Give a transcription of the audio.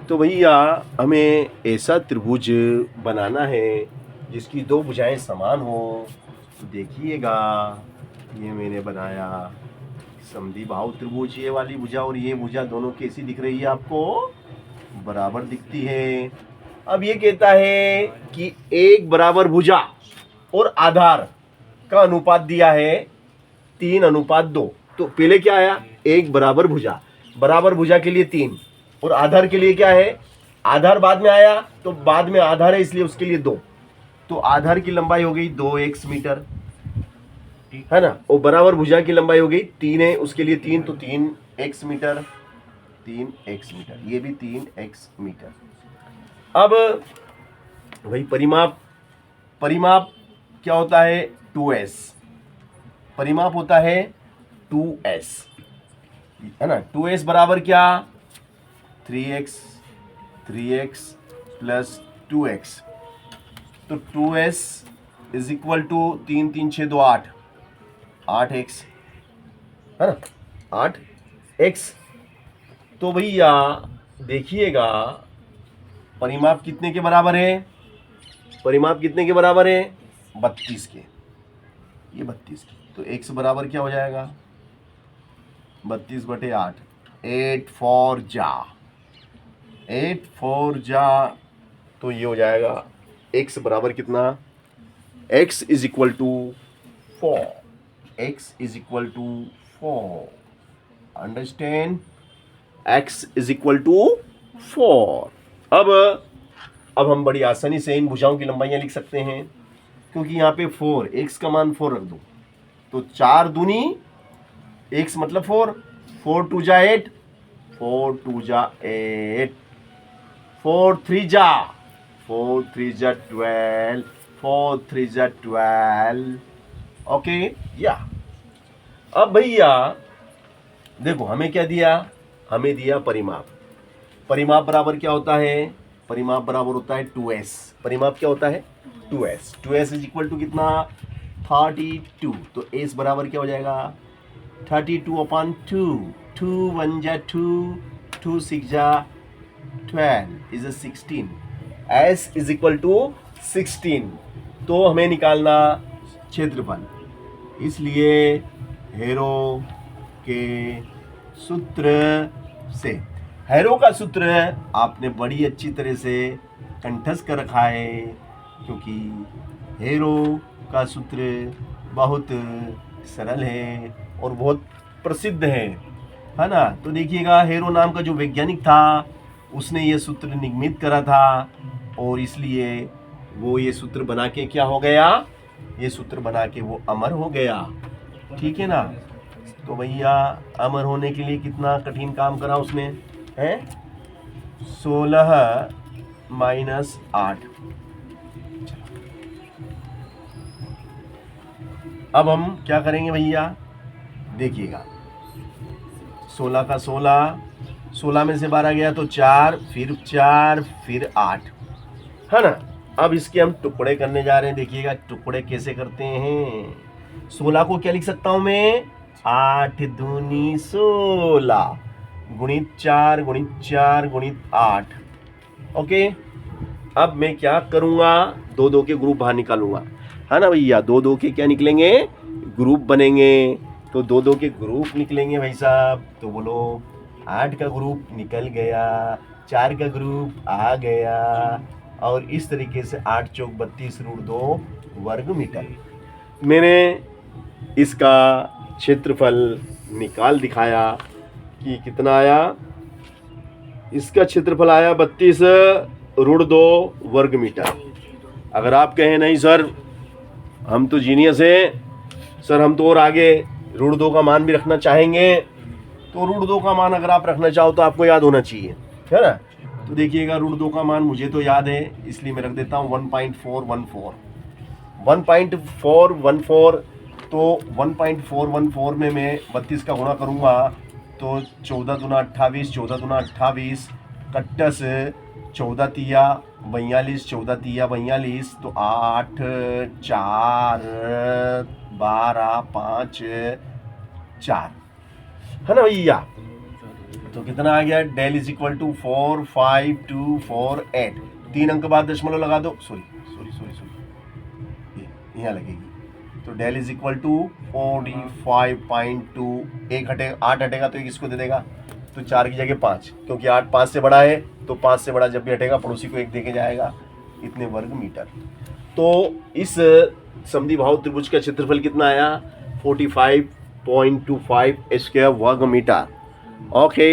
तो भैया हमें ऐसा त्रिभुज बनाना है जिसकी दो भुजाएं समान हो। तो देखिएगा, ये मैंने बनाया समद्विबाहु त्रिभुज। ये वाली भुजा और ये भुजा दोनों कैसी दिख रही है आपको? बराबर दिखती है। अब ये कहता है कि एक बराबर भुजा और आधार का अनुपात दिया है 3:2। तो पहले क्या आया? एक बराबर भुजा। बराबर भुजा के लिए 3 और आधार के लिए क्या है? आधार बाद में आया, तो बाद में आधार है इसलिए उसके लिए 2। तो आधार की लंबाई हो गई 2x मीटर, है ना। और बराबर भुजा की लंबाई हो गई 3 है, उसके लिए 3, तो 3x मीटर, 3x मीटर, ये भी 3x मीटर। अब भाई परिमाप क्या होता है? 2s। परिमाप होता है 2s, है ना। 2s बराबर क्या? 3x plus 2x। तो 2s is equal to 3 3 6 2 8, 8x, है ना, 8x। तो भैया देखिएगा, परिमाप कितने के बराबर है? परिमाप कितने के बराबर है? 32 के। ये 32 के, तो x बराबर क्या हो जाएगा? 32/8, 8 4 जा, 8 4 जा। तो ये हो जाएगा x बराबर कितना? x is equal to 4। x is equal to 4। Understand? x is equal to 4। अब हम बड़ी आसानी से इन भुजाओं की लंबाइयां लिख सकते हैं, क्योंकि यहाँ पे 4, x का मान 4 रख दो, तो 4 दूनी x मतलब 4, 4 2 जा 8, 4 2 जा 8, 4 3 जा 12, 4 3 जा 12। ओके या। अब भैया देखो, हमें क्या दिया? हमें दिया परिमाप। परिमाप बराबर क्या होता है? परिमाप बराबर होता है 2s। परिमाप क्या होता है? 2s। 2s is equal to कितना? 32। तो s बराबर क्या हो जाएगा? 32/2। 2 1 जा 2, 2 6 जा 12 is 16। s is equal to 16। तो हमें निकालना क्षेत्रफल, इसलिए हेरो के सूत्र से, हैरो का सूत्र आपने बड़ी अच्छी तरह से कंठस्थ कर रखा है, क्योंकि हैरो का सूत्र बहुत सरल है और बहुत प्रसिद्ध है ना। तो देखिएगा, हैरो नाम का जो वैज्ञानिक था उसने ये सूत्र निगमित करा था, और इसलिए वो ये सूत्र बना के क्या हो गया? ये सूत्र बना के वो अमर हो गया। ठीक है ना। तो भैया अमर होने के लिए कितना कठिन काम करा उसने, है? 16 - 8। अब हम क्या करेंगे भैया? देखिएगा, 16 का 16, 16 में से 12 गया तो 4, फिर 4, फिर 8, है ना। अब इसके हम टुकड़े करने जा रहे हैं। देखिएगा टुकड़े कैसे करते हैं। 16 को क्या लिख सकता हूं मैं? 8 दूनी 16 गुणित 4 गुणित 4 गुणित 8। ओके। अब मैं क्या करूंगा? 2 2 के ग्रुप बाहर निकालूंगा, है ना भैया। 2 2 के क्या निकलेंगे? ग्रुप बनेंगे। तो 2 2 के ग्रुप निकलेंगे भाई साहब। तो बोलो, 8 का ग्रुप निकल गया, 4 का ग्रुप आ गया, और इस तरीके से 8 चौक 32 √2 वर्ग मीटर। मैंने इसका क्षेत्रफल निकाल दिखाया कि कितना आया। इसका क्षेत्रफल आया 32 √2 वर्ग मीटर। अगर आप कहें नहीं सर हम तो जीनियस हैं, सर हम तो और आगे √2 का मान भी रखना चाहेंगे, तो √2 का मान अगर आप रखना चाहो तो आपको याद होना चाहिए, है ना। तो देखिएगा, √2 का मान मुझे तो याद है, इसलिए मैं रख देता हूँ 1.414। 1.414। तो 1.414 में मैं 32 का गुणा करूँगा तो 14 दूना 28, 14 दूना 28, कट्टस 14 तिया 42, 14 तिया 42, तो 8 4 12 5 4, है ना भैया। तो कितना आ गया, डेल इज इक्वल टू 45248, 3 अंक बाद दशमलव लगा दो, सॉरी यहाँ लगेगी, तो डेल इज इक्वल टू 45.2, 8 हटेगा तो 1 इसको दे देगा, तो 4 की जगह 5, क्योंकि 8 5 से बड़ा है, तो 5 से बड़ा जब भी हटेगा पड़ोसी को 1 देके जाएगा, इतने वर्ग मीटर। तो इस समद्विबाहु त्रिभुज का क्षेत्रफल कितना आया, 45.25 स्क्वायर वर्ग मीटर। ओके।